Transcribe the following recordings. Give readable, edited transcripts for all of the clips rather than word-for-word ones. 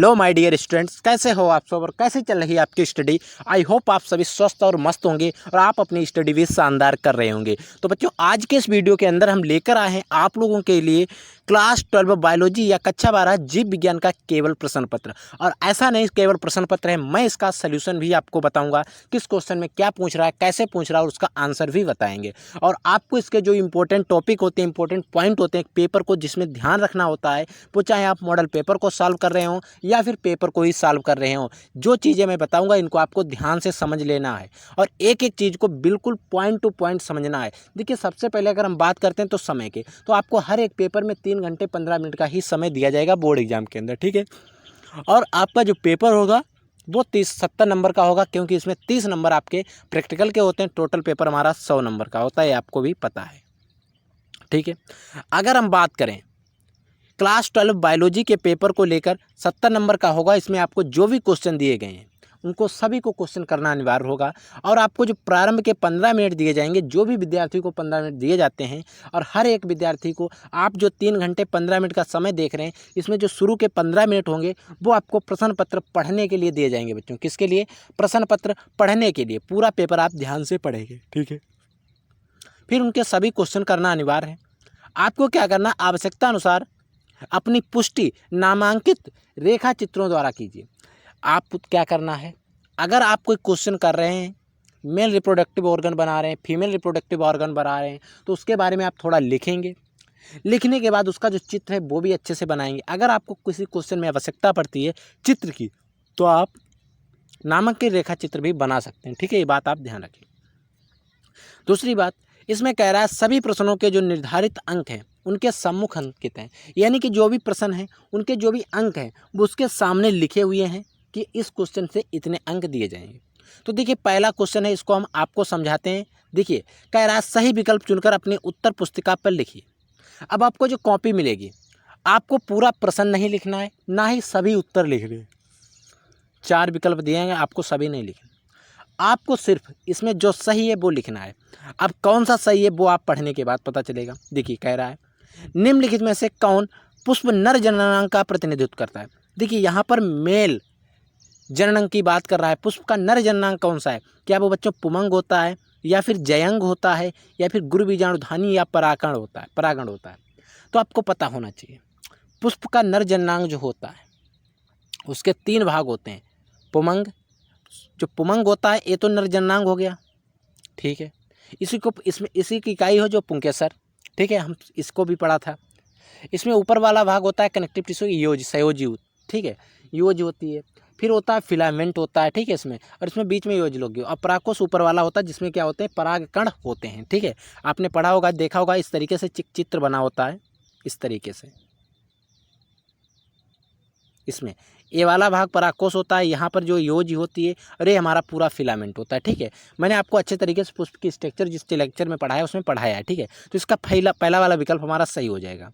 Hello my dear students, कैसे हो आप सब और कैसे चल रही है आपकी स्टडी। आई होप आप सभी स्वस्थ और मस्त होंगे और आप अपनी स्टडी भी शानदार कर रहे होंगे। तो बच्चों, आज के इस वीडियो के अंदर हम लेकर आए हैं आप लोगों के लिए क्लास 12 बायोलॉजी या कक्षा 12 जीव विज्ञान का केवल प्रश्न पत्र। और ऐसा नहीं केवल प्रश्न पत्र है, मैं इसका सोल्यूशन भी आपको बताऊंगा, किस क्वेश्चन में क्या पूछ रहा है, कैसे पूछ रहा है और उसका आंसर भी बताएंगे। और आपको इसके जो इंपॉर्टेंट टॉपिक होते हैं, इंपॉर्टेंट पॉइंट होते हैं पेपर को, जिसमें ध्यान रखना होता है, वो चाहे आप मॉडल पेपर को सॉल्व कर रहे हो या फिर पेपर को ही सॉल्व कर रहे हो, जो चीज़ें मैं बताऊंगा इनको आपको ध्यान से समझ लेना है और एक एक चीज़ को बिल्कुल पॉइंट टू पॉइंट समझना है। देखिए, सबसे पहले अगर हम बात करते हैं तो समय के, तो आपको हर एक पेपर में 3 घंटे 15 मिनट का ही समय दिया जाएगा बोर्ड एग्जाम के अंदर, ठीक है। और आपका जो पेपर होगा वो 70 नंबर का होगा, क्योंकि इसमें 30 नंबर आपके प्रैक्टिकल के होते हैं। टोटल पेपर हमारा 100 नंबर का होता है, आपको भी पता है, ठीक है। अगर हम बात करें क्लास 12 बायोलॉजी के पेपर को लेकर, 70 नंबर का होगा। इसमें आपको जो भी क्वेश्चन दिए गए हैं उनको सभी को क्वेश्चन करना अनिवार्य होगा। और आपको जो प्रारंभ के 15 मिनट दिए जाएंगे, जो भी विद्यार्थी को 15 मिनट दिए जाते हैं, और हर एक विद्यार्थी को आप जो 3 घंटे 15 मिनट का समय देख रहे हैं, इसमें जो शुरू के 15 मिनट होंगे वो आपको प्रश्न पत्र पढ़ने के लिए दिए जाएंगे। बच्चों, किसके लिए? प्रश्न पत्र पढ़ने के लिए। पूरा पेपर आप ध्यान से पढ़ेंगे, ठीक है। फिर उनके सभी क्वेश्चन करना अनिवार्य है। आपको क्या करना, आवश्यकता अनुसार अपनी पुष्टि नामांकित रेखा चित्रों द्वारा कीजिए। आप क्या करना है, अगर आप कोई क्वेश्चन कर रहे हैं, मेल रिप्रोडक्टिव ऑर्गन बना रहे हैं, फीमेल रिप्रोडक्टिव ऑर्गन बना रहे हैं, तो उसके बारे में आप थोड़ा लिखेंगे। लिखने के बाद उसका जो चित्र है वो भी अच्छे से बनाएंगे। अगर आपको किसी क्वेश्चन में आवश्यकता पड़ती है चित्र की, तो आप नामांकित रेखा चित्र भी बना सकते हैं, ठीक है। ये बात आप ध्यान रखें। दूसरी बात, इसमें कह रहा है सभी प्रश्नों के जो निर्धारित अंक हैं उनके सम्मुख अंकित हैं, यानी कि जो भी प्रश्न हैं उनके जो भी अंक हैं वो उसके सामने लिखे हुए हैं कि इस क्वेश्चन से इतने अंक दिए जाएंगे। तो देखिए, पहला क्वेश्चन है, इसको हम आपको समझाते हैं। देखिए, कह रहा है सही विकल्प चुनकर अपनी उत्तर पुस्तिका पर लिखिए। अब आपको जो कॉपी मिलेगी, आपको पूरा प्रश्न नहीं लिखना है, ना ही सभी उत्तर लिखने हैं। 4 विकल्प दिए हैं, आपको सभी नहीं लिखना। आपको सिर्फ इसमें जो सही है वो लिखना है। अब कौन सा सही है वो आप पढ़ने के बाद पता चलेगा। देखिए, कह रहा है निम्नलिखित में से कौन पुष्प नर जननांग का प्रतिनिधित्व करता है। देखिए, यहाँ पर मेल जननांग की बात कर रहा है। पुष्प का नर जननांग कौन सा है? क्या वो बच्चों पुमंग होता है, या फिर जयंग होता है, या फिर गुरु बीजाणुधानी या परागण होता है। तो आपको पता होना चाहिए, पुष्प का नर जननांग जो होता है उसके 3 भाग होते हैं। पुमंग, जो पुमंग होता है ये तो नर जननांग हो गया, ठीक है। इसी की इकाई हो जो पुंकेसर, ठीक है, हम इसको भी पढ़ा था। इसमें ऊपर वाला भाग होता है कनेक्टिव टिश्यू, योज संयोजी, ठीक है, योज होती है। फिर होता है फिलामेंट होता है, ठीक है, इसमें, और इसमें बीच में योज लोग। और परागकोश ऊपर वाला होता है जिसमें क्या होते हैं, परागकण होते हैं, ठीक है। आपने पढ़ा होगा, देखा होगा, इस तरीके से चित्र बना होता है, इस तरीके से। इसमें ये वाला भाग परागकोश होता है, यहाँ पर जो योज होती है, और ये हमारा पूरा फिलामेंट होता है, ठीक है। मैंने आपको अच्छे तरीके से पुष्प की स्ट्रक्चर जिस लेक्चर में पढ़ाया उसमें पढ़ाया है, ठीक है। तो इसका पहला वाला विकल्प हमारा सही हो जाएगा,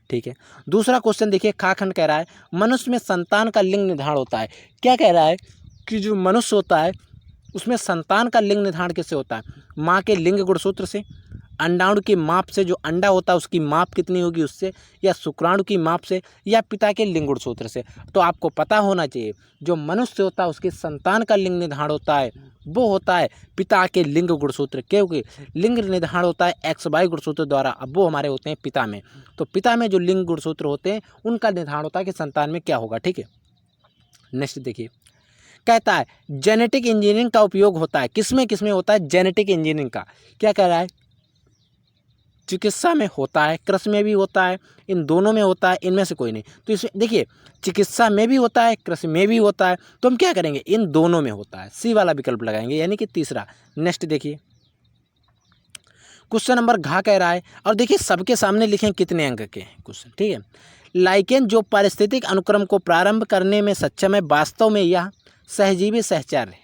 ठीक है। दूसरा क्वेश्चन देखिए, खाखंड कह रहा है मनुष्य में संतान का लिंग निर्धारण होता है। क्या कह रहा है कि जो मनुष्य होता है उसमें संतान का लिंग निर्धारण किससे होता है? माँ के लिंग गुणसूत्र से, अंडाणु की माप से, जो अंडा होता है उसकी माप कितनी होगी उससे, या शुक्राणु की माप से, या पिता के लिंग गुणसूत्र से। तो आपको पता होना चाहिए, जो मनुष्य होता है उसके संतान का लिंग निर्धारण होता है वो होता है पिता के लिंग गुणसूत्र, क्योंकि लिंग निर्धारण होता है XY गुणसूत्र द्वारा। अब वो हमारे होते हैं पिता में, तो पिता में जो लिंग गुणसूत्र होते हैं उनका निर्धारण होता है कि संतान में क्या होगा, ठीक है। नेक्स्ट देखिए, कहता है जेनेटिक इंजीनियरिंग का उपयोग होता है, किसमें होता है जेनेटिक इंजीनियरिंग का? क्या कह रहा है? चिकित्सा में होता है, कृषि में भी होता है, इन दोनों में होता है, इनमें से कोई नहीं। तो इसमें देखिए, चिकित्सा में भी होता है, कृषि में भी होता है, तो हम क्या करेंगे, इन दोनों में होता है, सी वाला विकल्प लगाएंगे, यानी कि तीसरा। नेक्स्ट देखिए, क्वेश्चन नंबर घ कह रहा है, और देखिए सबके सामने लिखें कितने अंक के हैं क्वेश्चन, ठीक है। लाइकेन जो पारिस्थितिक अनुक्रम को प्रारंभ करने में सक्षम है, वास्तव में यह सहजीवी सहचर है।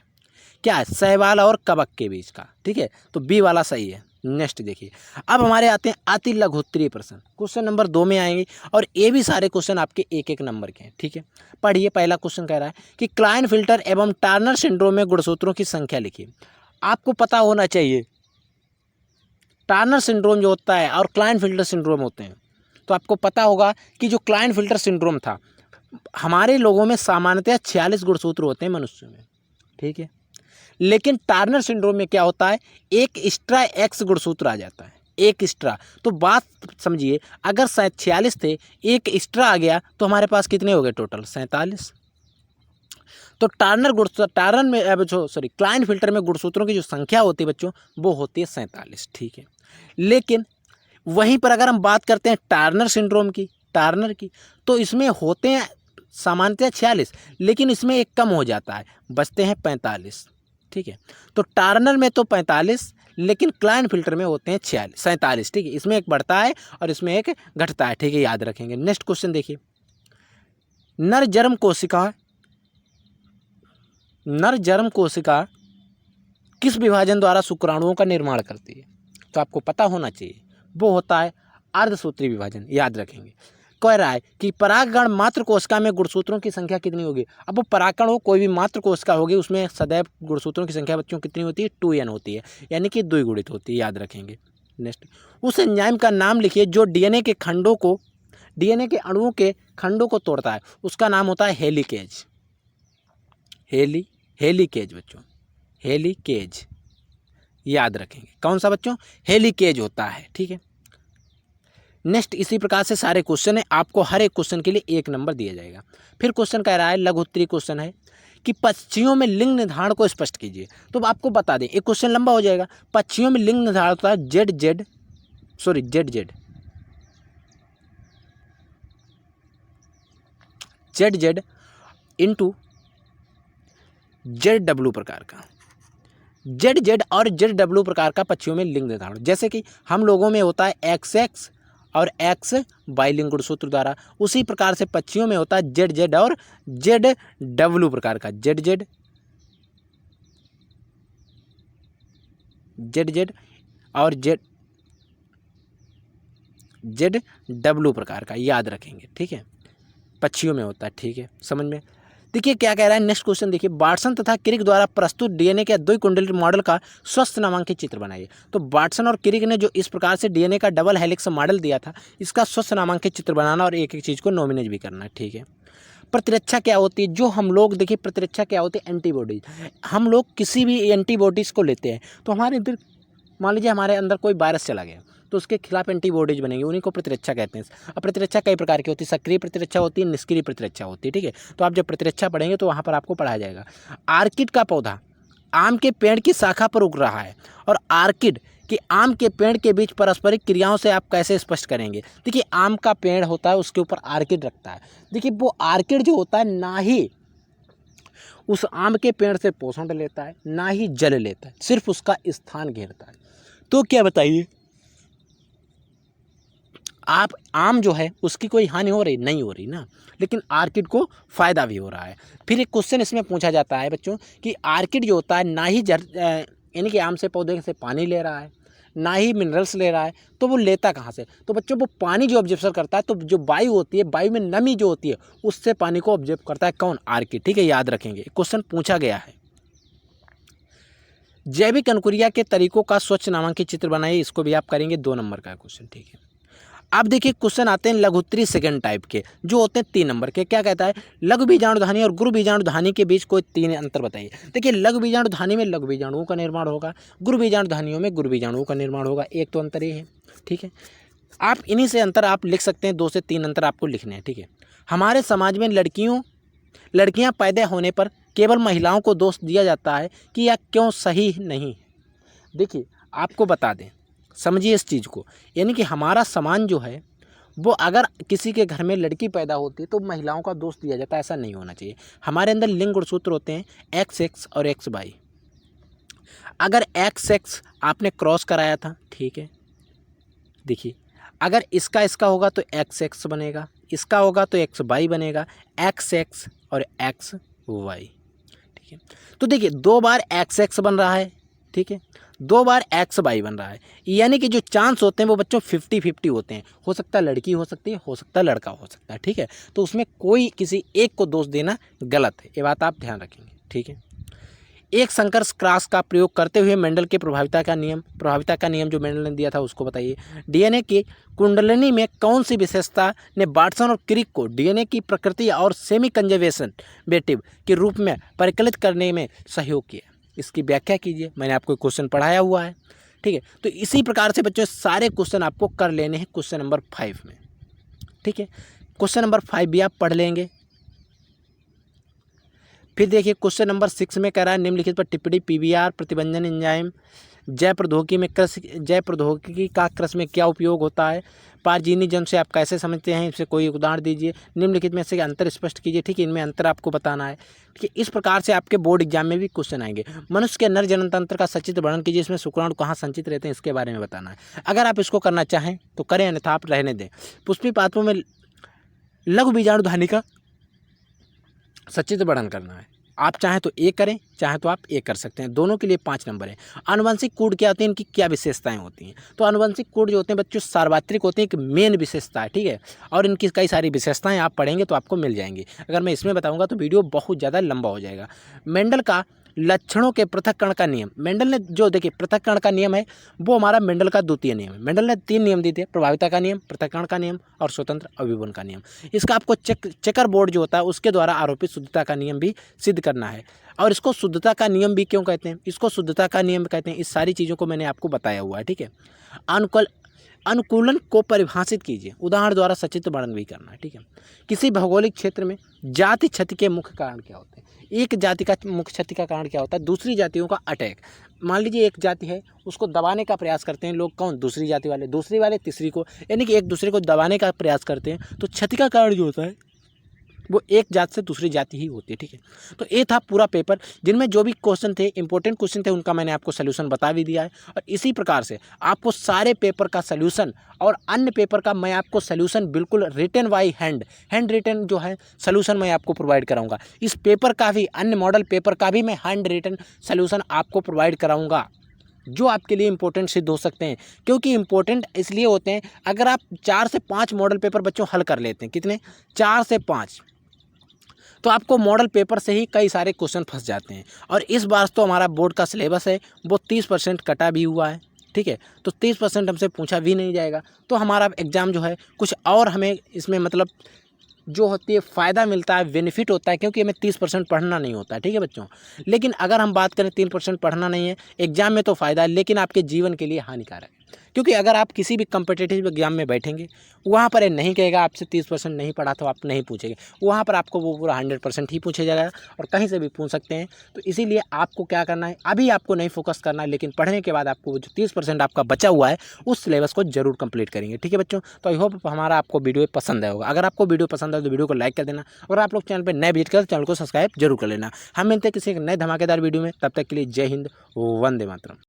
क्या है? शैवाल और कवक के बीच का, ठीक है। तो बी वाला सही है। नेक्स्ट देखिए, अब हमारे आते हैं अति लघुत्तरीय प्रश्न, क्वेश्चन नंबर 2 में आएंगे, और ये भी सारे क्वेश्चन आपके 1-1 नंबर के हैं, ठीक है। पढ़िए, पहला क्वेश्चन कह रहा है कि क्लाइनफिल्टर एवं टार्नर सिंड्रोम में गुणसूत्रों की संख्या लिखिए। आपको पता होना चाहिए टार्नर सिंड्रोम जो होता है और क्लाइनफिल्टर सिंड्रोम होते हैं। तो आपको पता होगा कि जो क्लाइनफिल्टर सिंड्रोम था हमारे लोगों में सामान्यतः 46 गुणसूत्र होते हैं मनुष्यों में, ठीक है। लेकिन टार्नर सिंड्रोम में क्या होता है, एक एक्स्ट्रा एक्स गुणसूत्र आ जाता है, एक एक्स्ट्रा। तो बात समझिए, अगर 46 थे, एक एक्स्ट्रा आ गया तो हमारे पास कितने हो गए टोटल, 47। तो टार्नर में क्लाइनफिल्टर में गुणसूत्रों की जो संख्या होती है बच्चों, वो होती है 47, ठीक है। लेकिन वहीं पर अगर हम बात करते हैं टार्नर सिंड्रोम की, टार्नर की, तो इसमें होते हैं सामान्यतः 46, लेकिन इसमें एक कम हो जाता है, बचते हैं 45, ठीक है। तो टार्नर में तो 45, लेकिन क्लाइनफिल्टर में होते हैं 47, ठीक है। इसमें एक बढ़ता है और इसमें एक घटता है, ठीक है, याद रखेंगे। नेक्स्ट क्वेश्चन देखिए, नर जर्म कोशिका किस विभाजन द्वारा शुक्राणुओं का निर्माण करती है, तो आपको पता होना चाहिए, वो होता है अर्धसूत्री विभाजन, याद रखेंगे। कह रहा है कि परागकण मात्र कोशिका में गुणसूत्रों की संख्या कितनी होगी। अब वो परागकण हो, कोई भी मात्र कोशिका होगी, उसमें सदैव गुणसूत्रों की संख्या बच्चों कितनी होती है, 2n होती है, यानी कि द्विगुणित होती है, याद रखेंगे। नेक्स्ट, उस एंजाइम का नाम लिखिए जो डीएनए के अणुओं के खंडों को तोड़ता है, उसका नाम होता है हेलिकेज। हेलिकेज बच्चों, हेलिकेज, याद रखेंगे। कौन सा बच्चों, हेलिकेज होता है, ठीक है। नेक्स्ट, इसी प्रकार से सारे क्वेश्चन है, आपको हर एक क्वेश्चन के लिए 1 नंबर दिया जाएगा। फिर क्वेश्चन कह रहा है, लघु उत्तरीय क्वेश्चन है कि पक्षियों में लिंग निर्धारण को स्पष्ट कीजिए। तो आपको बता दें, एक क्वेश्चन लंबा हो जाएगा। पक्षियों में लिंग निर्धारण होता है जेड इंटू ZW प्रकार का, जेड और ZW प्रकार का पक्षियों में लिंग निर्धारण। जैसे कि हम लोगों में होता है XX और XY लिंग गुणसूत्र द्वारा, उसी प्रकार से पक्षियों में होता है ZZ और ZW प्रकार का, ZZ और ZW प्रकार का, याद रखेंगे, ठीक है, पक्षियों में होता है, ठीक है, समझ में। देखिए क्या कह रहा है, नेक्स्ट क्वेश्चन देखिए, वाटसन तथा क्रिक द्वारा प्रस्तुत डीएनए के द्विकुंडलित मॉडल का स्वस्थ नामांकित चित्र बनाइए। तो वाटसन और क्रिक ने जो इस प्रकार से डीएनए का डबल हेलिक्स मॉडल दिया था, इसका स्वस्थ नामांकित चित्र बनाना और एक एक चीज़ को नॉमिनेट भी करना है, ठीक है। प्रतिरक्षा क्या होती है, जो हम लोग देखिए, प्रतिरक्षा क्या होती है, एंटीबॉडीज। हम लोग किसी भी एंटीबॉडीज़ को लेते हैं, तो हमारे अंदर, मान लीजिए हमारे अंदर कोई वायरस चला गया, तो उसके खिलाफ एंटीबॉडीज बनेंगे, उन्हीं को प्रतिरक्षा कहते हैं। अब प्रतिरक्षा कई प्रकार की होती है, सक्रिय प्रतिरक्षा होती है, निष्क्रिय प्रतिरक्षा होती है, ठीक है। तो आप जब प्रतिरक्षा पढ़ेंगे तो वहाँ पर आपको पढ़ाया जाएगा। आर्किड का पौधा आम के पेड़ की शाखा पर उग रहा है, और आर्किड कि आम के पेड़ के बीच पारस्परिक क्रियाओं से आप कैसे स्पष्ट करेंगे। देखिए, आम का पेड़ होता है, उसके ऊपर आर्किड रखता है। देखिए, वो आर्किड जो होता है, ना ही उस आम के पेड़ से पोषण लेता है, ना ही जल लेता है, सिर्फ उसका स्थान घेरता है। तो क्या बताइए, आप आम जो है उसकी कोई हानि हो रही, नहीं हो रही ना, लेकिन आर्किड को फ़ायदा भी हो रहा है। फिर एक क्वेश्चन इसमें पूछा जाता है बच्चों कि आर्किड जो होता है, ना ही यानी कि आम से पौधे से पानी ले रहा है, ना ही मिनरल्स ले रहा है, तो वो लेता कहाँ से। तो बच्चों, वो पानी जो ऑब्जर्व करता है, तो जो वायु होती है, वायु में नमी जो होती है, उससे पानी को ऑब्जर्व करता है कौन, आर्किड, ठीक है, याद रखेंगे। क्वेश्चन पूछा गया है, जैविक अनुक्रिया के तरीकों का स्वच्छ नामांकित चित्र बनाइए। इसको भी आप करेंगे, 2 नंबर का क्वेश्चन, ठीक है। अब देखिए, क्वेश्चन आते हैं लघुत्तरीय सेकंड टाइप के, जो होते हैं 3 नंबर के। क्या कहता है, लघु बीजाणुधानी और गुरु बीजाणुधानी के बीच कोई 3 अंतर बताइए। देखिए, लघु बीजाणुधानी में लघु बीजाणुओं का निर्माण होगा, गुरु बीजाणुधानियों में गुरु बीजाणुओं का निर्माण होगा। एक तो अंतर ये है, ठीक है। आप इन्हीं से अंतर आप लिख सकते हैं, 2 से 3 अंतर आपको लिखने हैं, ठीक है। हमारे समाज में लड़कियां पैदा होने पर केवल महिलाओं को दोष दिया जाता है कि यह क्यों सही नहीं है। देखिए, आपको बता दें, समझिए इस चीज़ को, यानी कि हमारा समाज जो है, वो अगर किसी के घर में लड़की पैदा होती है तो महिलाओं का दोष दिया जाता है, ऐसा नहीं होना चाहिए। हमारे अंदर लिंग गुणसूत्र होते हैं XX और XY। अगर XX आपने क्रॉस कराया था, ठीक है, देखिए, अगर इसका होगा तो XX बनेगा, इसका होगा तो XY बनेगा, XX और XY, ठीक है। तो देखिए, 2 बार XX बन रहा है, ठीक है, 2 बार XY बन रहा है, यानी कि जो चांस होते हैं वो बच्चों 50-50 होते हैं। हो सकता है लड़की हो सकती है, हो सकता है लड़का हो सकता है, ठीक है। तो उसमें कोई किसी एक को दोष देना गलत है, ये बात आप ध्यान रखेंगे, ठीक है। एक संकर क्रॉस का प्रयोग करते हुए मेंडल के प्रभाविता का नियम जो मेंडल ने दिया था उसको बताइए। डीएनए की कुंडलिनी में कौन सी विशेषता ने वाटसन और क्रिक को डीएनए की प्रकृति और सेमी कंजर्वेटिव के रूप में परिकलित करने में सहयोग किया? इसकी व्याख्या कीजिए। मैंने आपको क्वेश्चन पढ़ाया हुआ है, ठीक है। तो इसी प्रकार से बच्चों सारे क्वेश्चन आपको कर लेने हैं क्वेश्चन नंबर 5 में, ठीक है। क्वेश्चन नंबर 5 भी आप पढ़ लेंगे। फिर देखिए क्वेश्चन नंबर 6 में कह रहा है निम्नलिखित पर टिप्पणी पीवीआर प्रतिबंधन एंजाइम जैव प्रौद्योगिकी का कृषि में क्या उपयोग होता है? पारजीनी जन्म से आप कैसे समझते हैं? इससे कोई उदाहरण दीजिए। निम्नलिखित में से अंतर स्पष्ट कीजिए, ठीक है। इनमें अंतर आपको बताना है, ठीक है। इस प्रकार से आपके बोर्ड एग्जाम में भी क्वेश्चन आएंगे। मनुष्य के नर जनन तंत्र का सचित्र वर्णन कीजिए, इसमें शुक्राणु कहाँ संचित रहते हैं इसके बारे में बताना है। अगर आप इसको करना चाहें तो करें, अन्यथा आप रहने दें। पुष्पी पात्रों में लघु बीजाणु धानी का सचित्र वर्णन करना है। आप चाहें तो ए करें, चाहें तो आप ए कर सकते हैं। दोनों के लिए 5 नंबर है। आनुवंशिक कोड क्या होते हैं, इनकी क्या विशेषताएं होती हैं? तो आनुवंशिक कोड जो होते हैं बच्चों सार्वत्रिक होते हैं, एक मेन विशेषता है, ठीक है। और इनकी कई सारी विशेषताएं आप पढ़ेंगे तो आपको मिल जाएंगी। अगर मैं इसमें बताऊंगा तो वीडियो बहुत ज़्यादा लंबा हो जाएगा। मेंडल का लक्षणों के पृथक्करण का नियम, मेंडल ने जो देखिए पृथक्करण का नियम है वो हमारा मेंडल का द्वितीय नियम है। मेंडल ने 3 नियम दिए थे, प्रभाविता का नियम, पृथक्करण का नियम और स्वतंत्र अभिवन का नियम। इसका आपको चेकर बोर्ड जो होता है उसके द्वारा आरोपित शुद्धता का नियम भी सिद्ध करना है। और इसको शुद्धता का नियम भी क्यों कहते हैं? इसको शुद्धता का नियम कहते हैं। इस सारी चीज़ों को मैंने आपको बताया हुआ है, ठीक है। अनुकूलन को परिभाषित कीजिए, उदाहरण द्वारा सचित्र वर्णन भी करना है, ठीक है। किसी भौगोलिक क्षेत्र में जाति क्षति के मुख्य कारण क्या होते हैं? एक जाति का मुख्य क्षति का कारण क्या होता है? दूसरी जातियों का अटैक। मान लीजिए एक जाति है, उसको दबाने का प्रयास करते हैं लोग, कौन? दूसरी जाति वाले, दूसरी वाले तीसरी को, यानी कि एक दूसरे को दबाने का प्रयास करते हैं। तो क्षति का कारण जो होता है वो एक जाति से दूसरी जाति ही होती है, ठीक है। तो ये था पूरा पेपर, जिनमें जो भी क्वेश्चन थे, इंपॉर्टेंट क्वेश्चन थे, उनका मैंने आपको सोल्यूशन बता भी दिया है। और इसी प्रकार से आपको सारे पेपर का सोल्यूशन और अन्य पेपर का मैं आपको सोल्यूशन बिल्कुल रिटन बाई हैंड रिटन जो है सोल्यूशन मैं आपको प्रोवाइड कराऊंगा। इस पेपर का भी, अन्य मॉडल पेपर का भी मैं हैंड रिटन सोल्यूशन आपको प्रोवाइड कराऊंगा, जो आपके लिए इंपॉर्टेंट सिद्ध हो सकते हैं। क्योंकि इंपॉर्टेंट इसलिए होते हैं, अगर आप 4 से 5 मॉडल पेपर बच्चों हल कर लेते हैं, कितने? 4 से 5, तो आपको मॉडल पेपर से ही कई सारे क्वेश्चन फंस जाते हैं। और इस बार तो हमारा बोर्ड का सिलेबस है वो 30% कटा भी हुआ है, ठीक है। तो 30% हमसे पूछा भी नहीं जाएगा, तो हमारा एग्ज़ाम जो है कुछ और हमें इसमें मतलब जो होती है फ़ायदा मिलता है, बेनिफिट होता है, क्योंकि हमें 30% पढ़ना नहीं होता है, ठीक है बच्चों। लेकिन अगर हम बात करें 3% पढ़ना नहीं है एग्ज़ाम में तो फ़ायदा है, लेकिन आपके जीवन के लिए हानिकारक है। क्योंकि अगर आप किसी भी कम्पिटिटिव एग्जाम में बैठेंगे, वहाँ पर ये नहीं कहेगा आपसे 30% नहीं पढ़ा तो आप नहीं पूछेंगे, वहाँ पर आपको वो पूरा 100% ही पूछा जाएगा और कहीं से भी पूछ सकते हैं। तो इसीलिए आपको क्या करना है, अभी आपको नहीं फोकस करना है, लेकिन पढ़ने के बाद आपको जो 30% आपका बचा हुआ है उस सिलेबस को जरूर कंप्लीट करेंगे, ठीक है बच्चों। तो आई होप हमारा आपको वीडियो पसंद आया होगा। अगर आपको वीडियो पसंद आए तो वीडियो को लाइक कर देना, और आप लोग चैनल पर नए विजिट कर चैनल को सब्सक्राइब जरूर कर लेना। हम मिलते हैं किसी एक नए धमाकेदार वीडियो में, तब तक के लिए जय हिंद, वंदे मातरम।